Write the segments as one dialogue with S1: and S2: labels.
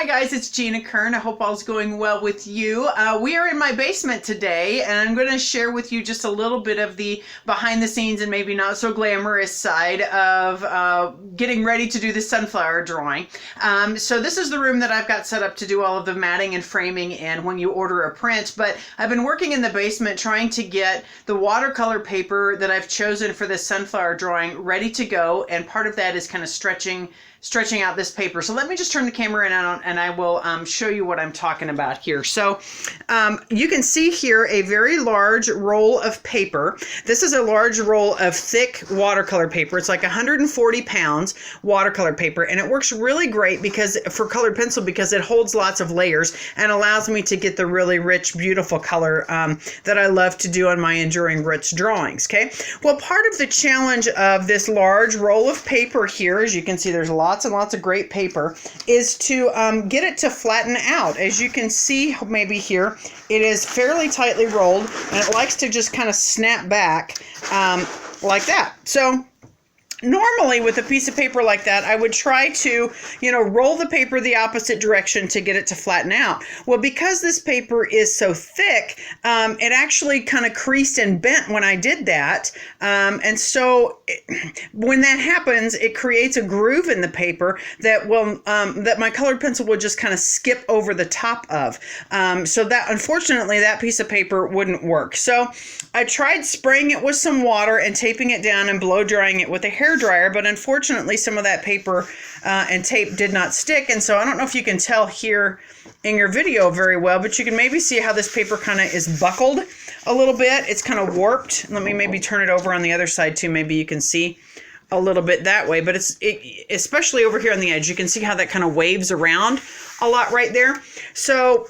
S1: Hi guys, it's Gina Kern. I hope all's going well with you. We are in my basement today, and I'm going to share with you just a little bit of the behind the scenes and maybe not so glamorous side of getting ready to do the sunflower drawing. So this is the room that I've got set up to do all of the matting and framing and when you order a print, but I've been working in the basement trying to get the watercolor paper that I've chosen for this sunflower drawing ready to go, and part of that is kind of stretching out this paper. So let me just turn the camera in and I will show you what I'm talking about here. So you can see here a very large roll of paper. This is a large roll of thick watercolor paper. It's like 140 pounds watercolor paper, and it works really great because for colored pencil because it holds lots of layers and allows me to get the really rich, beautiful color that I love to do on my Enduring Grits drawings. Okay. Well, part of the challenge of this large roll of paper here, as you can see, there's lots and lots of great paper, is to get it to flatten out. As you can see maybe here, it is fairly tightly rolled and it likes to just kind of snap back like that. So normally with a piece of paper like that, I would try to, roll the paper the opposite direction to get it to flatten out. Well, because this paper is so thick, it actually kind of creased and bent when I did that. And so when that happens, it creates a groove in the paper that will, that my colored pencil will just kind of skip over the top of. So that, unfortunately, that piece of paper wouldn't work. So I tried spraying it with some water and taping it down and blow drying it with a hair dryer, but unfortunately some of that paper and tape did not stick, and so I don't know if you can tell here in your video very well, but you can maybe see how this paper kind of is buckled a little bit. It's kind of warped. Let me maybe turn it over on the other side too. Maybe you can see a little bit that way, but especially over here on the edge, you can see how that kind of waves around a lot right there. So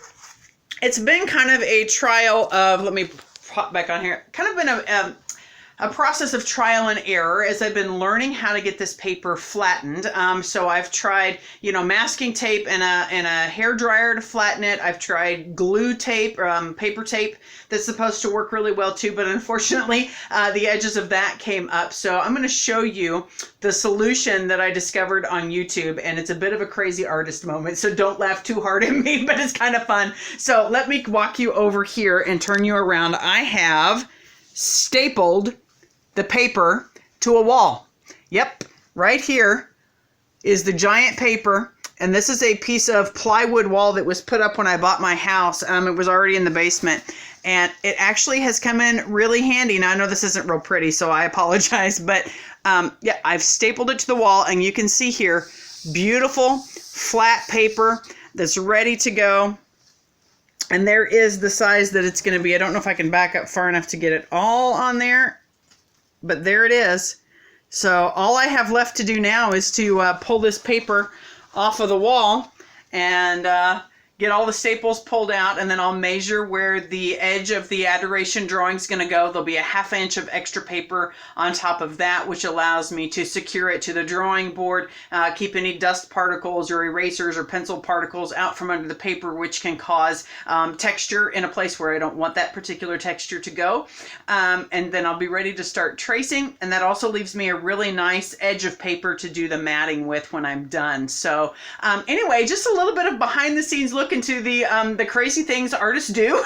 S1: it's been kind of a trial of, let me pop back on here, kind of been a process of trial and error as I've been learning how to get this paper flattened. So I've tried, masking tape and a hair dryer to flatten it. I've tried glue tape, paper tape that's supposed to work really well too, but unfortunately the edges of that came up. So I'm going to show you the solution that I discovered on YouTube, and it's a bit of a crazy artist moment, so don't laugh too hard at me, but it's kind of fun. So let me walk you over here and turn you around. I have stapled the paper to a wall. Yep, right here is the giant paper, and this is a piece of plywood wall that was put up when I bought my house. It was already in the basement, and it actually has come in really handy. Now I know this isn't real pretty, so I apologize, but yeah, I've stapled it to the wall, and you can see here, beautiful flat paper that's ready to go. And there is the size that it's going to be. I don't know if I can back up far enough to get it all on there, but there it is. So all I have left to do now is to pull this paper off of the wall and get all the staples pulled out, and then I'll measure where the edge of the Adoration drawing is going to go. There'll be a 1/2 inch of extra paper on top of that, which allows me to secure it to the drawing board, keep any dust particles or erasers or pencil particles out from under the paper, which can cause texture in a place where I don't want that particular texture to go. And then I'll be ready to start tracing, and that also leaves me a really nice edge of paper to do the matting with when I'm done. So anyway, just a little bit of behind the scenes look into the crazy things artists do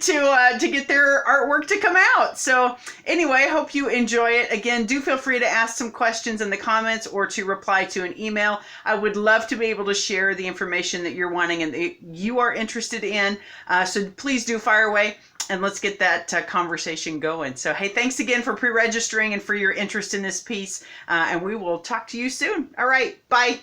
S1: to get their artwork to come out. So anyway, I hope you enjoy it. Again, do feel free to ask some questions in the comments or to reply to an email. I would love to be able to share the information that you're wanting and that you are interested in. So please do fire away, and let's get that conversation going. So hey, thanks again for pre-registering and for your interest in this piece, and we will talk to you soon. All right, bye.